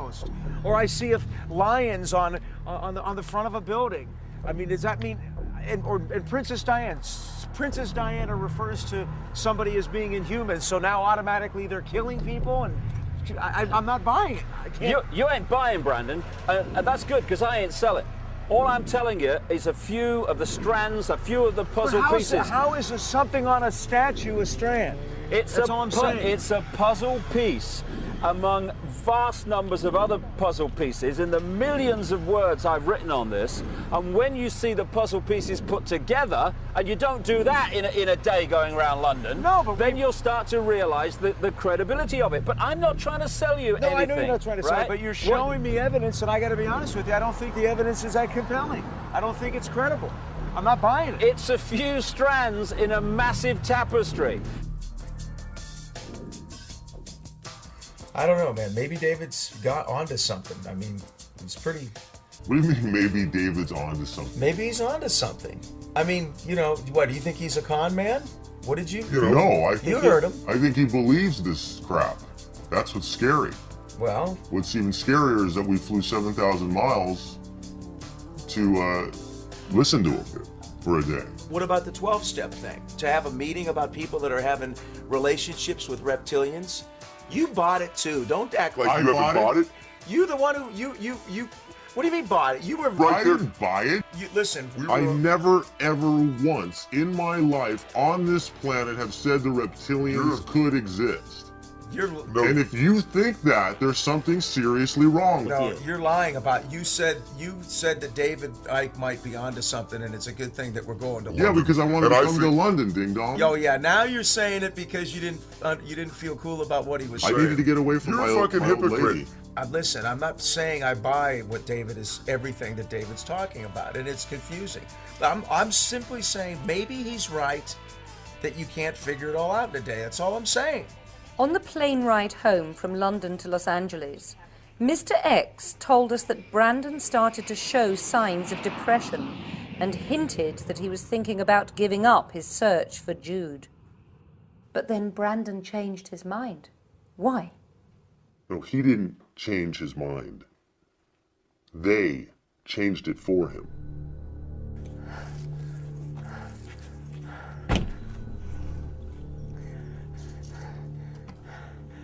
post, or I see lions on the front of a building. I mean, does that mean? And Princess Diana refers to somebody as being inhuman, so now automatically they're killing people, and I'm not buying it. I can't. You ain't buying, Brandon, and that's good, because I ain't selling. All I'm telling you is a few of the strands, a few of the puzzle pieces. How is something on a statue a strand? That's all I'm saying. It's a puzzle piece among vast numbers of other puzzle pieces in the millions of words I've written on this. And when you see the puzzle pieces put together, and you don't do that in a day going around London, then you'll start to realize the credibility of it. But I'm not trying to sell you anything. No, I know you're not trying to sell it, but you're showing me evidence, and I got to be honest with you, I don't think the evidence is that compelling. I don't think it's credible. I'm not buying it. It's a few strands in a massive tapestry. I don't know, man. Maybe David's got onto something. I mean, it's pretty... What do you mean maybe David's onto something? Maybe he's onto something. I mean, you know, what, do you think he's a con man? What did you... No, I think... You heard him. I think he believes this crap. That's what's scary. Well... What's even scarier is that we flew 7,000 miles to listen to him for a day. What about the 12-step thing? To have a meeting about people that are having relationships with reptilians? You bought it too. Don't act like you haven't bought it. You the one who you. What do you mean bought it? You were right. I didn't buy it. Listen, I never ever once in my life on this planet have said the reptilians could exist. And if you think that, there's something seriously wrong with you. No, you're lying about. You said that David Icke might be onto something, and it's a good thing that we're going to London. Yeah, because I wanted to come to London, ding dong. Oh yeah, now you're saying it because you didn't feel cool about what he was saying. I needed to get away from my old lady. Listen, I'm not saying I buy what David is, everything that David's talking about, and it's confusing. I'm simply saying maybe he's right that you can't figure it all out in a day. That's all I'm saying. On the plane ride home from London to Los Angeles, Mr. X told us that Brandon started to show signs of depression and hinted that he was thinking about giving up his search for Jude. But then Brandon changed his mind. Why? No, he didn't change his mind. They changed it for him.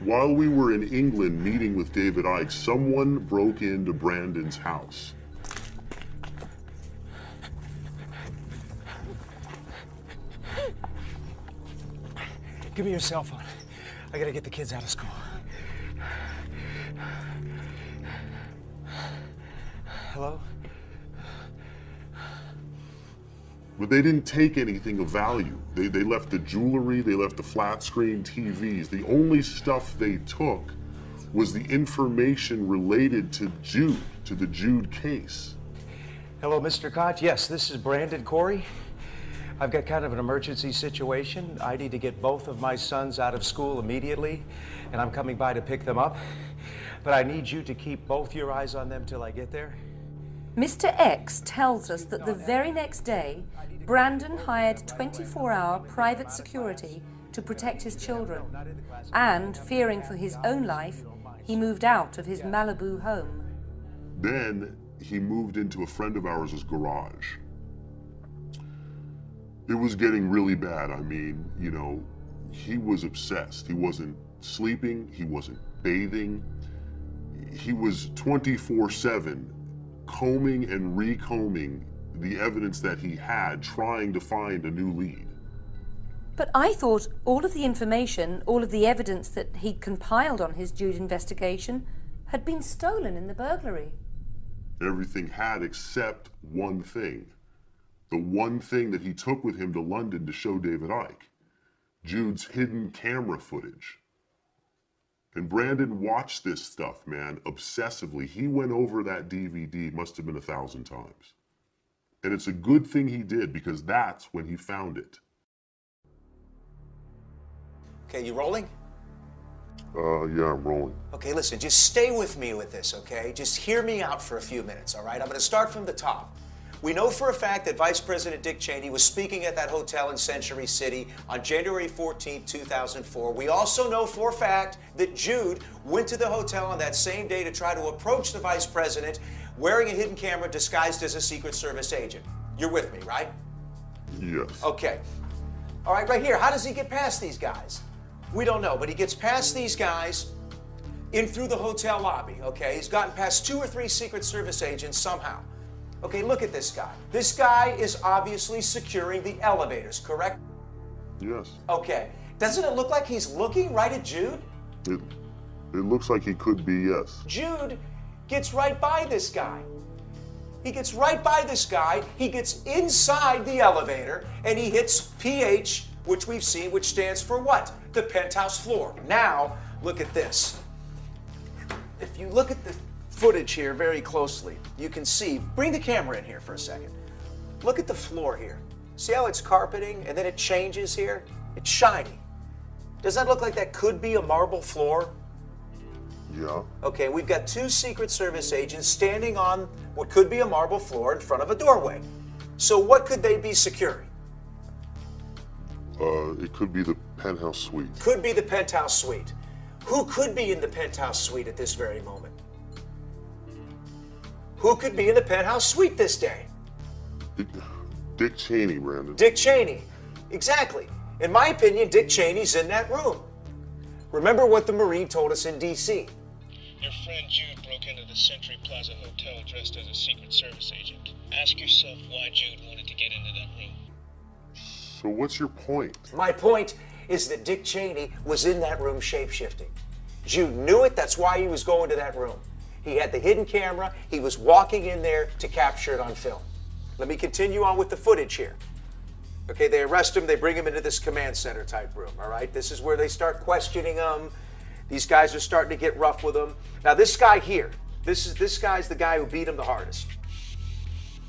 While we were in England meeting with David Icke, someone broke into Brandon's house. Give me your cell phone. I gotta get the kids out of school. Hello? But they didn't take anything of value. They left the jewelry, they left the flat screen TVs. The only stuff they took was the information related to Jude, to the Jude case. Hello, Mr. Koch. Yes, this is Brandon Corey. I've got kind of an emergency situation. I need to get both of my sons out of school immediately, and I'm coming by to pick them up. But I need you to keep both your eyes on them till I get there. Mr. X tells us that the very next day, Brandon hired 24-hour private security to protect his children, and, fearing for his own life, he moved out of his Malibu home. Then he moved into a friend of ours' garage. It was getting really bad. I mean, you know, he was obsessed. He wasn't sleeping, he wasn't bathing. He was 24/7 combing and recombing the evidence that he had, trying to find a new lead. But I thought all of the information, all of the evidence that he'd compiled on his Jude investigation had been stolen in the burglary. Everything had except one thing. The one thing that he took with him to London to show David Icke. Jude's hidden camera footage. And Brandon watched this stuff, man, obsessively. He went over that DVD, must have been 1,000 times. And it's a good thing he did, because that's when he found it. Okay, you rolling? Yeah, I'm rolling. Okay, listen, just stay with me with this, okay? Just hear me out for a few minutes, all right? I'm gonna start from the top. We know for a fact that Vice President Dick Cheney was speaking at that hotel in Century City on January 14, 2004. We also know for a fact that Jude went to the hotel on that same day to try to approach the Vice President wearing a hidden camera disguised as a Secret Service agent. You're with me, right? Yes. Okay. All right, right here. How does he get past these guys? We don't know, but he gets past these guys in through the hotel lobby, okay? He's gotten past 2 or 3 Secret Service agents somehow. Okay, look at this guy. This guy is obviously securing the elevators, correct? Yes. Okay. Doesn't it look like he's looking right at Jude? It looks like he could be, yes. Jude gets right by this guy. He gets right by this guy, he gets inside the elevator, and he hits PH, which we've seen, which stands for what? The penthouse floor. Now, look at this. If you look at the footage here very closely, you can see, bring the camera in here for a second. Look at the floor here. See how it's carpeting and then it changes here? It's shiny. Does that look like that could be a marble floor? Yeah. Okay, we've got 2 Secret Service agents standing on what could be a marble floor in front of a doorway. So what could they be securing? It could be the penthouse suite. Could be the penthouse suite. Who could be in the penthouse suite at this very moment? Who could be in the penthouse suite this day? Dick Cheney, Brandon. Dick Cheney. Exactly. In my opinion, Dick Cheney's in that room. Remember what the Marine told us in D.C. Your friend Jude broke into the Century Plaza Hotel dressed as a Secret Service agent. Ask yourself why Jude wanted to get into that room. So what's your point? My point is that Dick Cheney was in that room shape-shifting. Jude knew it, that's why he was going to that room. He had the hidden camera, he was walking in there to capture it on film. Let me continue on with the footage here. Okay, they arrest him, they bring him into this command center type room, all right? This is where they start questioning him. These guys are starting to get rough with him. Now this guy here, this guy's the guy who beat him the hardest.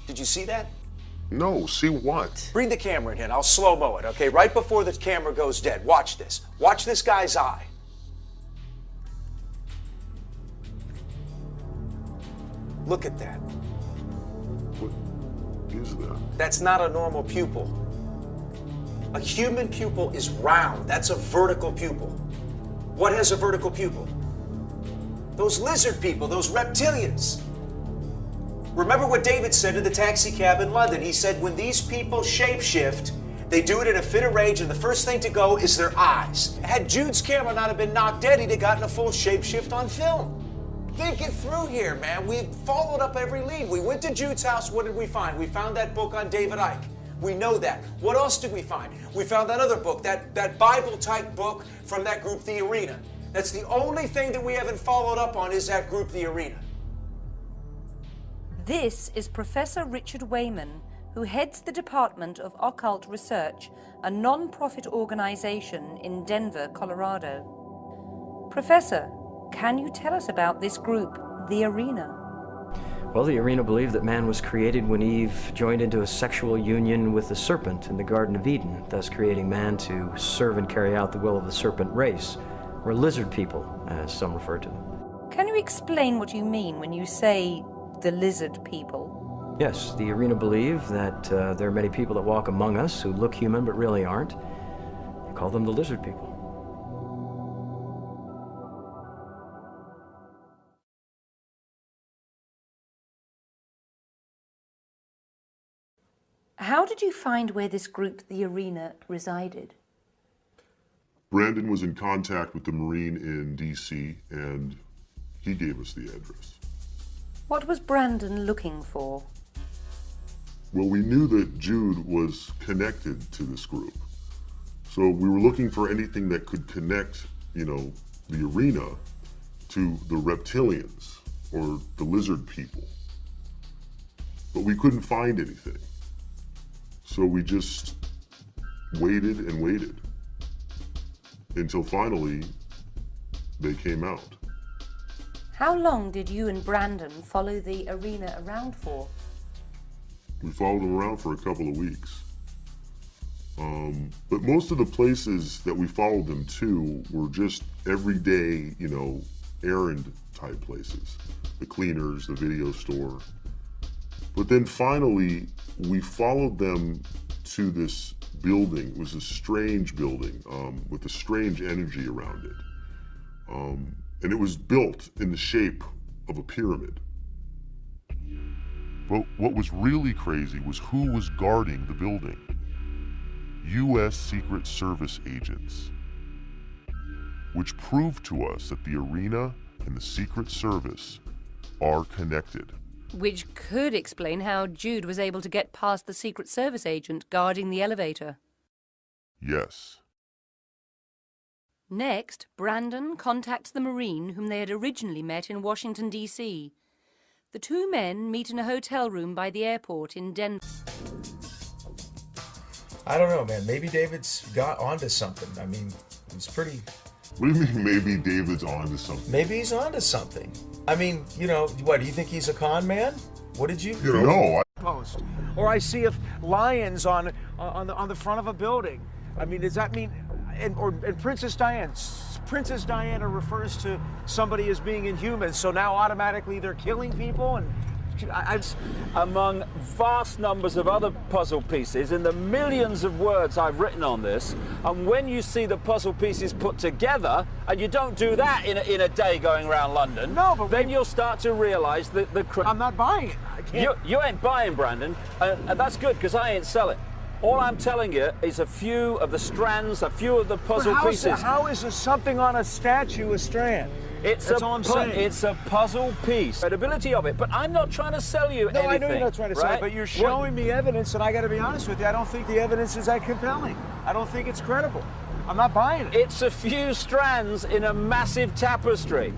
Did you see that? No, see what? Bring the camera in here, and I'll slow-mo it, okay? Right before the camera goes dead. Watch this. Watch this guy's eye. Look at that. What is that? That's not a normal pupil. A human pupil is round. That's a vertical pupil. What has a vertical pupil? Those lizard people, those reptilians. Remember what David said to the taxi cab in London. He said, when these people shapeshift, they do it in a fit of rage, and the first thing to go is their eyes. Had Jude's camera not have been knocked dead, he'd have gotten a full shapeshift on film. Think it through here, man. We followed up every lead. We went to Jude's house. What did we find? We found that book on David Icke. We know that. What else did we find? We found that other book, that Bible-type book from that group, The Arena. That's the only thing that we haven't followed up on is that group, The Arena. This is Professor Richard Wayman, who heads the Department of Occult Research, a non-profit organization in Denver, Colorado. Professor, can you tell us about this group, The Arena? Well, the Arena believed that man was created when Eve joined into a sexual union with the serpent in the Garden of Eden, thus creating man to serve and carry out the will of the serpent race, or lizard people, as some refer to them. Can you explain what you mean when you say the lizard people? Yes, the Arena believe that there are many people that walk among us who look human but really aren't. They call them the lizard people. How did you find where this group, The Arena, resided? Brandon was in contact with the Marine in D.C., and he gave us the address. What was Brandon looking for? Well, we knew that Jude was connected to this group. So we were looking for anything that could connect, the Arena to the reptilians or the lizard people. But we couldn't find anything. So we just waited and waited until finally they came out. How long did you and Brandon follow The Arena around for? We followed them around for a couple of weeks. But most of the places that we followed them to were just everyday, errand type places. The cleaners, the video store. But then finally, we followed them to this building. It was a strange building with a strange energy around it. And it was built in the shape of a pyramid. But what was really crazy was who was guarding the building. U.S. Secret Service agents, which proved to us that the arena and the Secret Service are connected. Which could explain how Jude was able to get past the Secret Service agent guarding the elevator. Yes. Next, Brandon contacts the Marine whom they had originally met in Washington, D.C. The two men meet in a hotel room by the airport in Denver. I don't know, man. Maybe David's got onto something. I mean, it's pretty... What do you mean maybe David's onto something? Maybe he's onto something. I mean, you know, what, do you think he's a con man? What did you... No, Post. Or I see lions on the front of a building. I mean, does that mean... And Princess Diana refers to somebody as being inhuman, so now automatically they're killing people, and among vast numbers of other puzzle pieces in the millions of words I've written on this, and when you see the puzzle pieces put together, and you don't do that in a day going around London, no, but then you'll start to realise that I'm not buying it. I can't. You ain't buying, Brandon, and that's good, because I ain't selling. All I'm telling you is a few of the strands, a few of the puzzle pieces. How is something on a statue a strand? That's all I'm saying. It's a puzzle piece. Credibility of it, but I'm not trying to sell you anything. No, I know you're not trying to sell it, but you're showing me evidence, and I got to be honest with you, I don't think the evidence is that compelling. I don't think it's credible. I'm not buying it. It's a few strands in a massive tapestry.